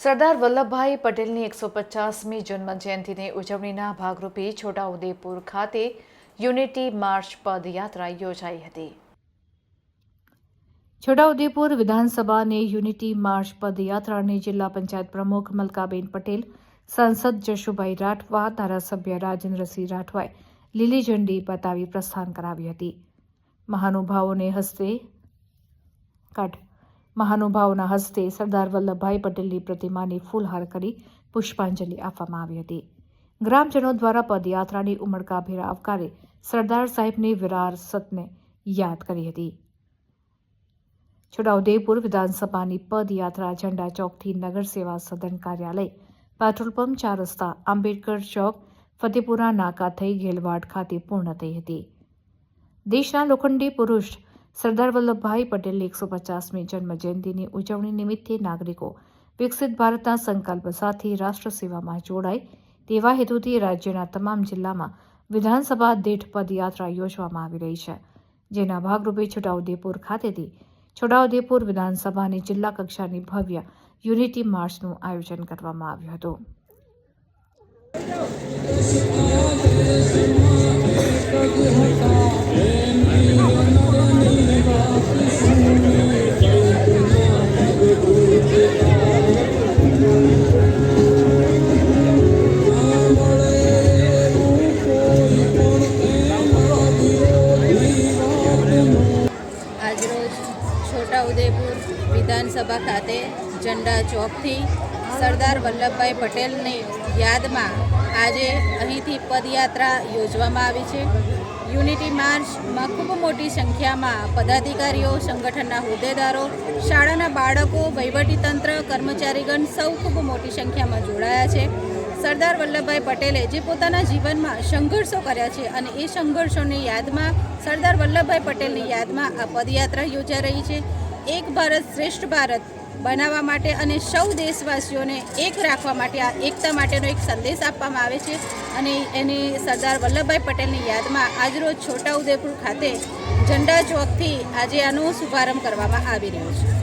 સરદાર વલ્લભભાઈ પટેલની 150મી જન્મજયંતિની ઉજવણીના ભાગરૂપે છોટાઉદેપુર ખાતે યુનિટી માર્ચ પદયાત્રા યોજાઈ હતી। છોટાઉદેપુર વિધાનસભાની યુનિટી માર્ચ પદયાત્રાને જિલ્લા પંચાયત પ્રમુખ મલકાબેન પટેલ, સાંસદ જશુભાઈ રાઠવા, ધારાસભ્ય રાજેન્દ્રસિંહ રાઠવાએ લીલી ઝંડી બતાવી પ્રસ્થાન કરાવી હતી। મહાનુભાવોના હસ્તે સરદાર વલ્લભભાઈ પટેલની પ્રતિમાને ફૂલહાર કરી પુષ્પાંજલિ આપવામાં આવી હતી। ગ્રામજનો દ્વારા પદયાત્રાની ઉમળકાભેર આવકારે સરદાર સાહેબની વિરાસતને યાદ કરી હતી। છોટાઉદેપુર વિધાનસભાની પદયાત્રા ઝંડા ચોકથી નગર સેવા સદન કાર્યાલય, પેટ્રોલ પંપ, 4 રસ્તા, આંબેડકર ચોક, ફતેપુરા નાકા થઈ ઘેલવાડ ખાતે પૂર્ણ થઈ હતી। દેશના લોખંડી પુરુષ સરદાર વલ્લભભાઈ પટેલની 150મી જન્મજયંતિની ઉજવણી નિમિત્તે નાગરિકો વિકસિત ભારતના સંકલ્પ સાથે રાષ્ટ્ર સેવામાં જોડાય તેવા હેતુથી રાજ્યના તમામ જિલ્લામાં વિધાનસભા દીઠ પદયાત્રા યોજવામાં આવી રહી છે। જેના ભાગરૂપે છોટાઉદેપુર ખાતેથી છોટાઉદેપુર વિધાનસભાની જિલ્લા કક્ષાની ભવ્ય યુનિટી માર્ચનું આયોજન કરવામાં આવ્યું હતું। આજરોજ છોટાઉદેપુર વિધાનસભા ખાતે ઝંડા ચોકથી સરદાર વલ્લભભાઈ પટેલની યાદમાં આજે અહીંથી પદયાત્રા યોજવામાં આવી છે। યુનિટી માર્ચમાં ખૂબ મોટી સંખ્યામાં પદાધિકારીઓ, સંગઠનના હોદ્દેદારો, શાળાના બાળકો, વહીવટીતંત્ર, કર્મચારીગણ સૌ ખૂબ મોટી સંખ્યામાં જોડાયા છે। સરદાર વલ્લભભાઈ પટેલે જે પોતાના જીવનમાં સંઘર્ષો કર્યા છે અને એ સંઘર્ષોની યાદમાં સરદાર વલ્લભભાઈ પટેલની યાદમાં આ પદયાત્રા યોજાઈ રહી છે। એક ભારત શ્રેષ્ઠ ભારત બનાવવા માટે અને સૌ દેશવાસીઓને એક રાખવા માટે આ એકતા માટેનો એક સંદેશ આપવામાં આવે છે અને એની સરદાર વલ્લભભાઈ પટેલની યાદમાં આજરોજ છોટાઉદેપુર ખાતે ઝંડા ચોકથી આજે આનો શુભારંભ કરવામાં આવી રહ્યો છે।